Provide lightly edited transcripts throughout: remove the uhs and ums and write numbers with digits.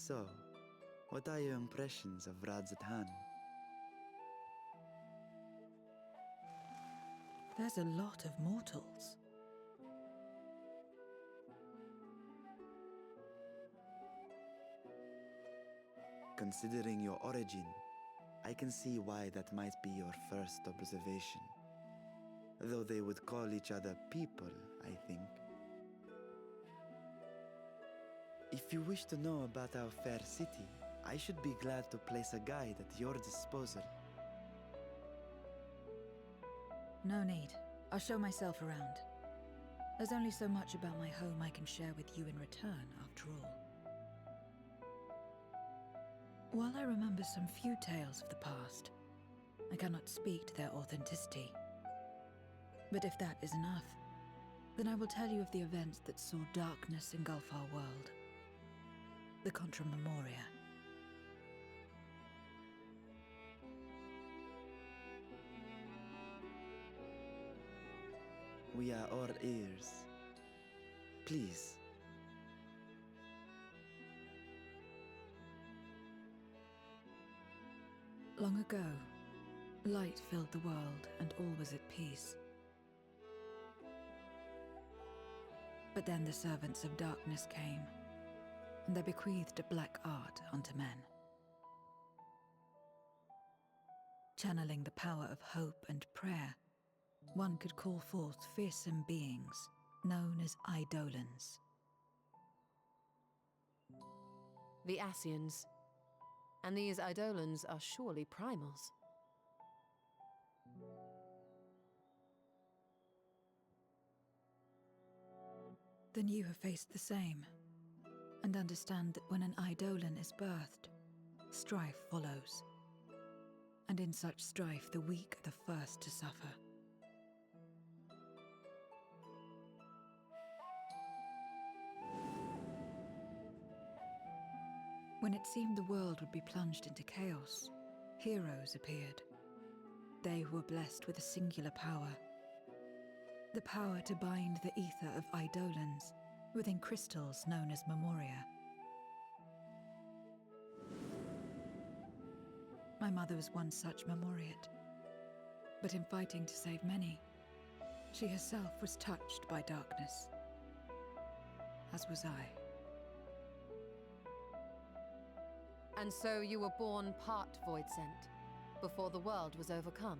So, what are your impressions of Radzatan? There's a lot of mortals. Considering your origin, I can see why that might be your first observation. Though they would call each other people, I think. If you wish to know about our fair city, I should be glad to place a guide at your disposal. No need. I'll show myself around. There's only so much about my home I can share with you in return, after all. While I remember some few tales of the past, I cannot speak to their authenticity. But if that is enough, then I will tell you of the events that saw darkness engulf our world. The Contra Memoria. We are all ears. Please. Long ago, light filled the world and all was at peace. But then the servants of darkness came, and they bequeathed a black art unto men. Channeling the power of hope and prayer, one could call forth fearsome beings known as Eidolons. The Ascians. And these Eidolons are surely primals. Then you have faced the same, and understand that when an Eidolon is birthed, strife follows. And in such strife, the weak are the first to suffer. When it seemed the world would be plunged into chaos, heroes appeared. They who were blessed with a singular power. The power to bind the ether of Eidolons within crystals known as Memoria. My mother was one such Memoriate. But in fighting to save many, she herself was touched by darkness. As was I. And so you were born part Voidsent, before the world was overcome.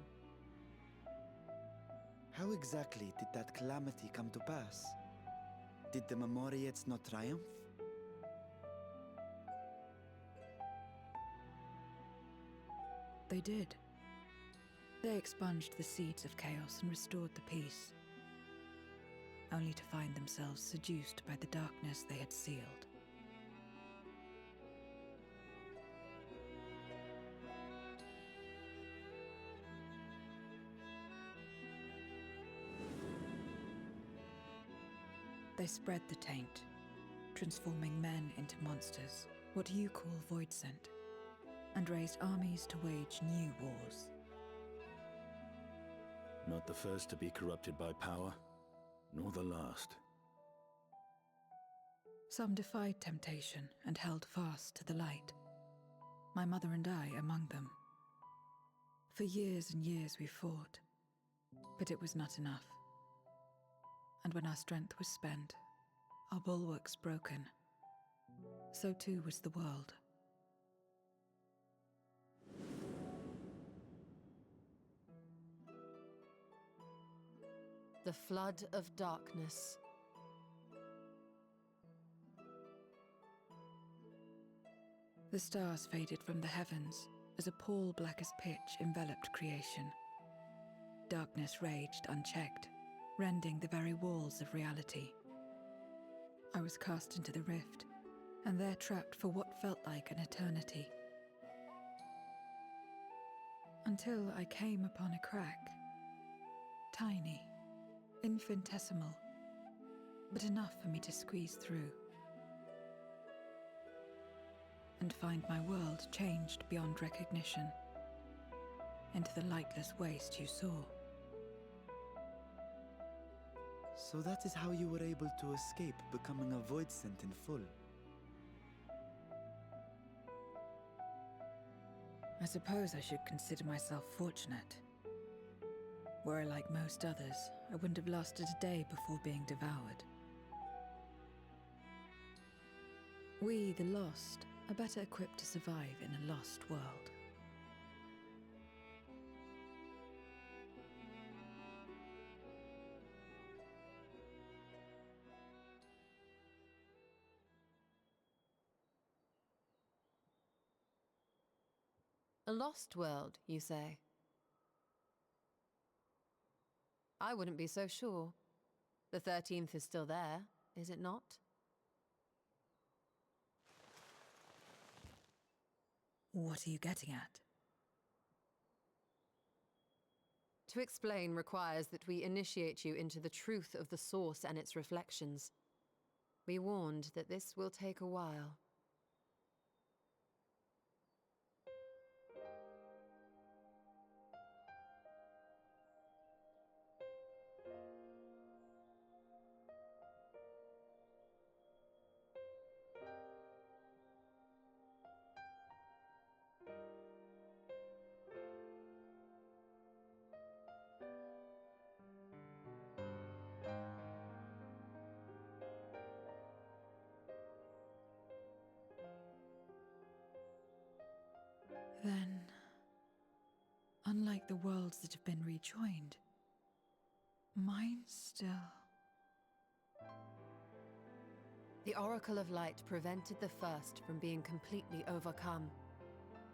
How exactly did that calamity come to pass? Did the Memoriates not triumph? They did. They expunged the seeds of chaos and restored the peace, only to find themselves seduced by the darkness they had sealed. They spread the taint, transforming men into monsters, what you call Voidsent, and raised armies to wage new wars. Not the first to be corrupted by power, nor the last. Some defied temptation and held fast to the light. My mother and I among them. For years and years we fought, but it was not enough. And when our strength was spent, our bulwarks broken, so too was the world. The flood of darkness. The stars faded from the heavens as a pall black as pitch enveloped creation. Darkness raged unchecked, rending the very walls of reality. I was cast into the rift, and there trapped for what felt like an eternity. Until I came upon a crack. Tiny, infinitesimal, but enough for me to squeeze through. And find my world changed beyond recognition, into the lightless waste you saw. So that is how you were able to escape becoming a Voidsent in full. I suppose I should consider myself fortunate. Were I like most others, I wouldn't have lasted a day before being devoured. We, the lost, are better equipped to survive in a lost world. A lost world, you say? I wouldn't be so sure. The 13th is still there, is it not? What are you getting at? To explain requires that we initiate you into the truth of the source and its reflections. Be warned that this will take a while. Then, unlike the worlds that have been rejoined, mine still... The Oracle of Light prevented the first from being completely overcome.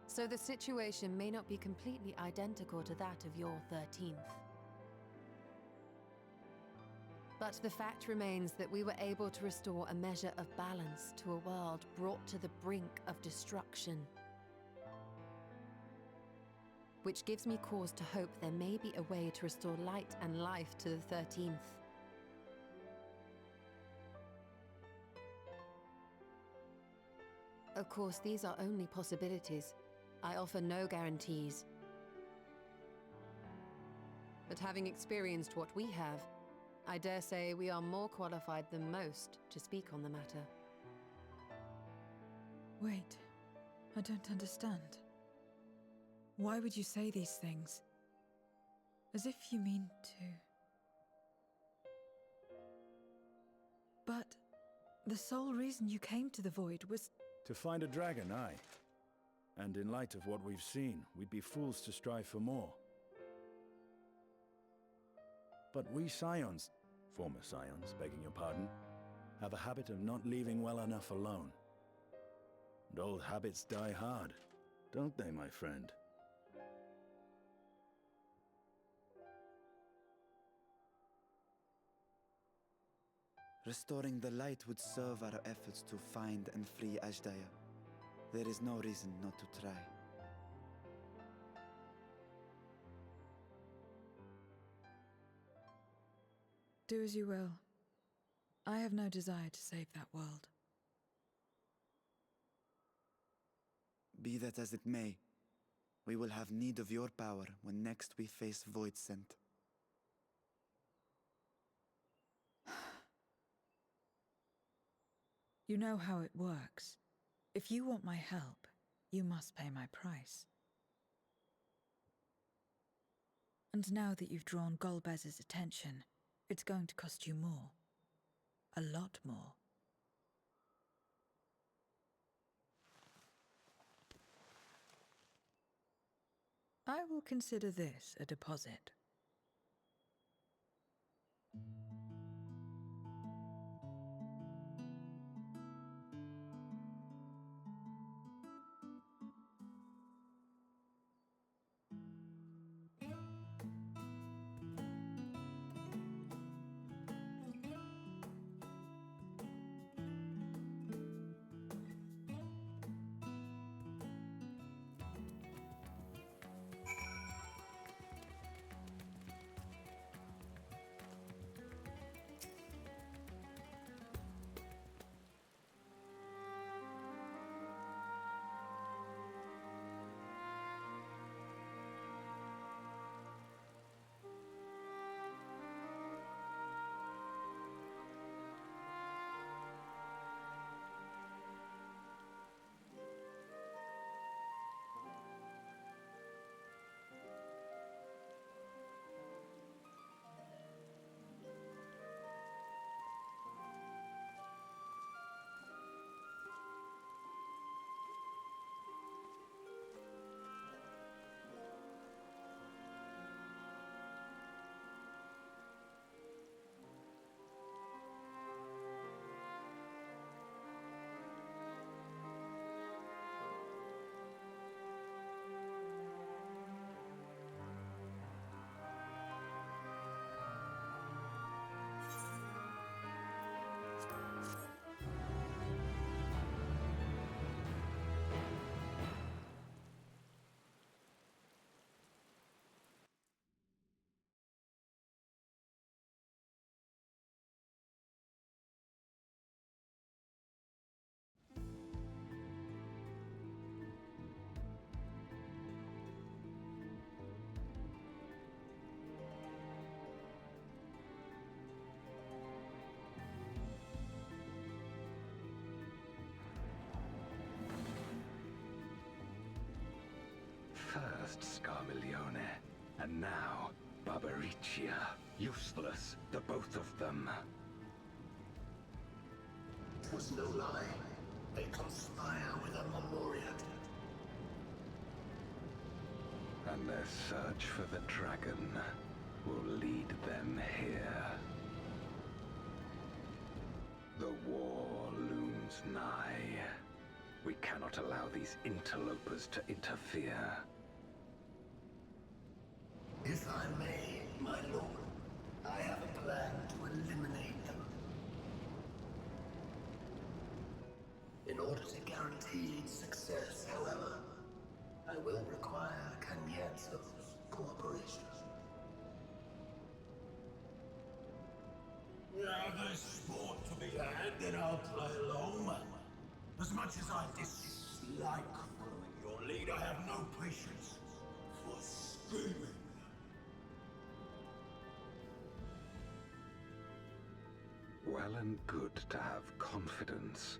So the situation may not be completely identical to that of your 13th. But the fact remains that we were able to restore a measure of balance to a world brought to the brink of destruction. Which gives me cause to hope there may be a way to restore light and life to the 13th. Of course, these are only possibilities. I offer no guarantees. But having experienced what we have, I dare say we are more qualified than most to speak on the matter. Wait, I don't understand. Why would you say these things? As if you mean to... But the sole reason you came to the Void was... To find a dragon, aye. And in light of what we've seen, we'd be fools to strive for more. But we Scions, former Scions, begging your pardon, have a habit of not leaving well enough alone. And old habits die hard, don't they, my friend? Restoring the light would serve our efforts to find and free Ashdaya. There is no reason not to try. Do as you will. I have no desire to save that world. Be that as it may, we will have need of your power when next we face Void Scent. You know how it works. If you want my help, you must pay my price. And now that you've drawn Golbez's attention, it's going to cost you more. A lot more. I will consider this a deposit. First Scarmiglione, and now Barbariccia. Useless, the both of them. It was no lie. They conspire with a Memoriat. And their search for the dragon will lead them here. The war looms nigh. We cannot allow these interlopers to interfere. If I may, my lord, I have a plan to eliminate them. In order to guarantee success, however, I will require Cagnazzo's cooperation. Now there's sport to be had, then I'll play along. As much as I dislike following your lead, I have no patience for screaming. Well and good to have confidence,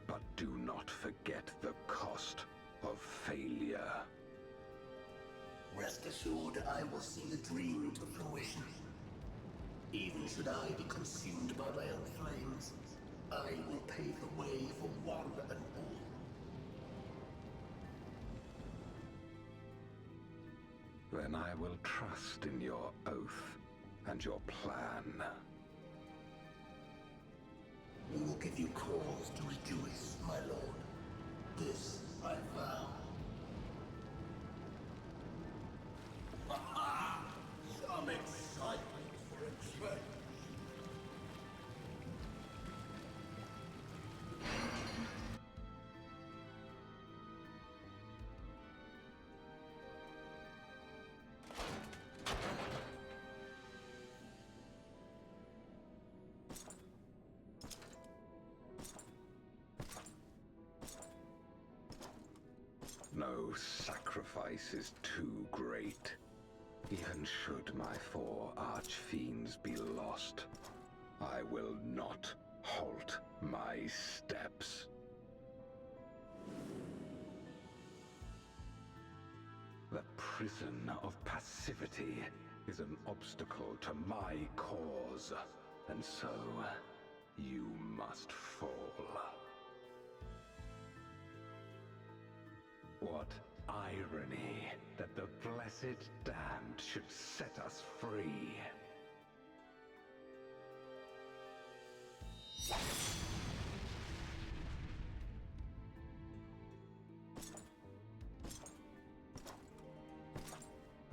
but do not forget the cost of failure. Rest assured, I will see the dream to fruition. Even should I be consumed by my own flames, I will pave the way for one and all. Then I will trust in your oath and your plan. We will give you cause to rejoice, my lord. This I vow. Ha-ha! Some excitement for a change. No sacrifice is too great. Even should my 4 archfiends be lost, I will not halt my steps. The prison of passivity is an obstacle to my cause, and so you must fall. What irony that the blessed damned should set us free.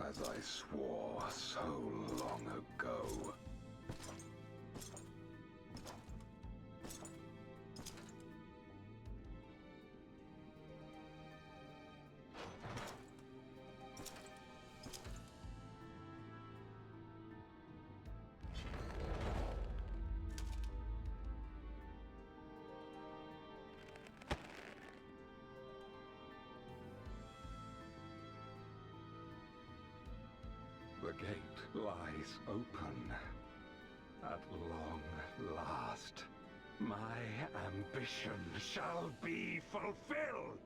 As I swore so long ago. The gate lies open. At long last, my ambition shall be fulfilled!